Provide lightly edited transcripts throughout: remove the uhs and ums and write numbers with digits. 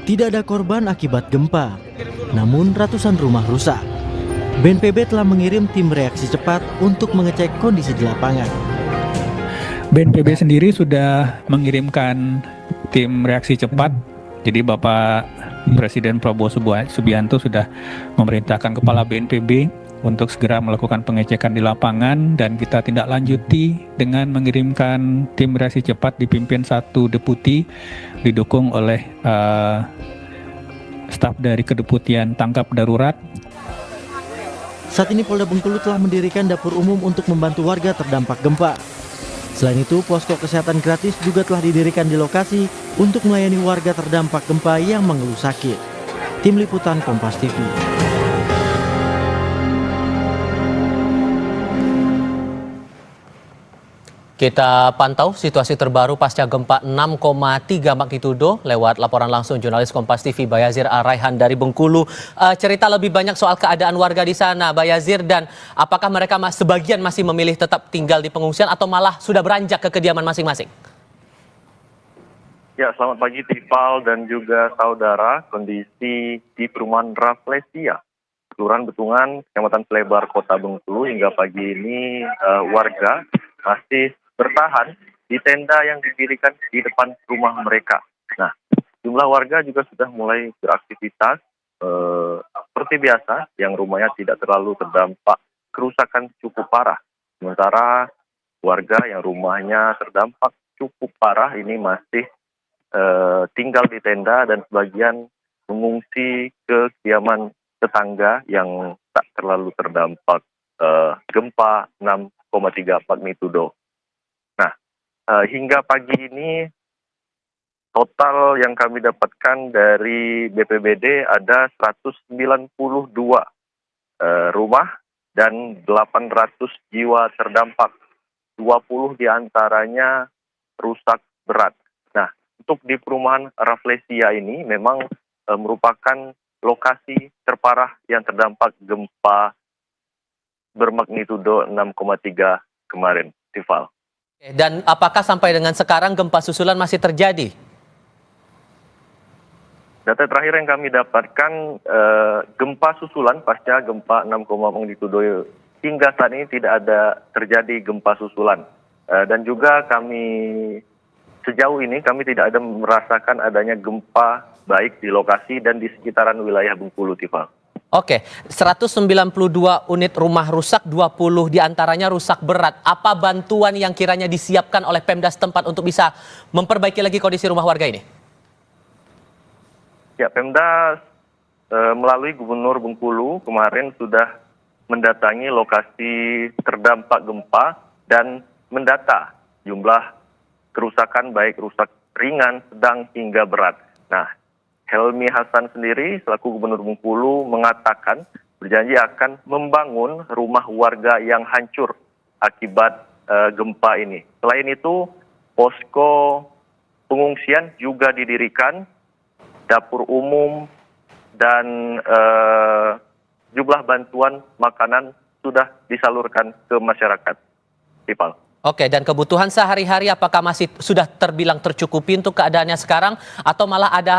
Tidak ada korban akibat gempa, namun ratusan rumah rusak. BNPB telah mengirim tim reaksi cepat untuk mengecek kondisi di lapangan. BNPB sendiri sudah mengirimkan tim reaksi cepat. Jadi Bapak Presiden Prabowo Subianto sudah memerintahkan Kepala BNPB untuk segera melakukan pengecekan di lapangan, dan kita tindak lanjuti dengan mengirimkan tim reaksi cepat dipimpin satu deputi didukung oleh staf dari Kedeputian Tangkap Darurat. Saat ini Polda Bengkulu telah mendirikan dapur umum untuk membantu warga terdampak gempa. Selain itu, posko kesehatan gratis juga telah didirikan di lokasi untuk melayani warga terdampak gempa yang mengeluh sakit. Tim Liputan Kompas TV. Kita pantau situasi terbaru pasca gempa 6,3 magnitudo lewat laporan langsung jurnalis Kompas TV Bayazir Araihan dari Bengkulu. Cerita lebih banyak soal keadaan warga di sana, Bayazir, dan apakah mereka sebagian masih memilih tetap tinggal di pengungsian atau malah sudah beranjak ke kediaman masing-masing? Ya, selamat pagi Tifal dan juga saudara. Kondisi di perumahan Rafflesia, Kelurahan Betungan, Kecamatan Plebar, Kota Bengkulu hingga pagi ini warga masih bertahan di tenda yang didirikan di depan rumah mereka. Nah, jumlah warga juga sudah mulai beraktivitas seperti biasa, yang rumahnya tidak terlalu terdampak kerusakan cukup parah. Sementara warga yang rumahnya terdampak cukup parah ini masih tinggal di tenda dan sebagian mengungsi ke kediaman tetangga yang tak terlalu terdampak gempa 6,3 magnitudo. Hingga pagi ini total yang kami dapatkan dari BPBD ada 192 rumah dan 800 jiwa terdampak. 20 diantaranya rusak berat. Nah, untuk di perumahan Rafflesia ini memang merupakan lokasi terparah yang terdampak gempa bermagnitudo 6,3 kemarin, Tifal. Dan apakah sampai dengan sekarang gempa susulan masih terjadi? Data terakhir yang kami dapatkan, gempa susulan pasca gempa 6, magnitudo hingga saat ini tidak ada terjadi gempa susulan. Dan juga sejauh ini kami tidak ada merasakan adanya gempa baik di lokasi dan di sekitaran wilayah Bengkulu, Tifal. Oke, 192 unit rumah rusak, 20 diantaranya rusak berat. Apa bantuan yang kiranya disiapkan oleh Pemda setempat untuk bisa memperbaiki lagi kondisi rumah warga ini? Ya, Pemda melalui Gubernur Bengkulu kemarin sudah mendatangi lokasi terdampak gempa dan mendata jumlah kerusakan baik rusak ringan, sedang hingga berat. Nah, Helmi Hasan sendiri selaku Gubernur Bengkulu mengatakan berjanji akan membangun rumah warga yang hancur akibat gempa ini. Selain itu, posko pengungsian juga didirikan, dapur umum, dan jumlah bantuan makanan sudah disalurkan ke masyarakat. Ipal. Oke, dan kebutuhan sehari-hari apakah masih sudah terbilang tercukupi untuk keadaannya sekarang atau malah ada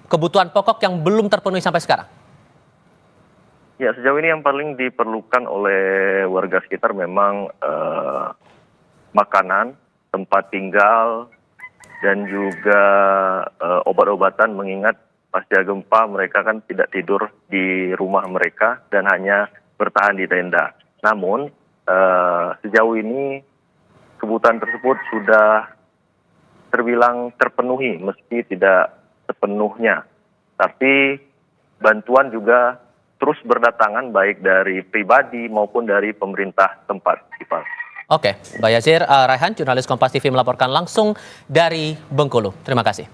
kebutuhan pokok yang belum terpenuhi sampai sekarang? Ya, sejauh ini yang paling diperlukan oleh warga sekitar memang makanan, tempat tinggal, dan juga obat-obatan, mengingat pasca gempa mereka kan tidak tidur di rumah mereka dan hanya bertahan di tenda. Namun sejauh ini kebutuhan tersebut sudah terbilang terpenuhi meski tidak sepenuhnya. Tapi bantuan juga terus berdatangan baik dari pribadi maupun dari pemerintah tempat. Oke, Bayazir Araihan, jurnalis Kompas TV melaporkan langsung dari Bengkulu. Terima kasih.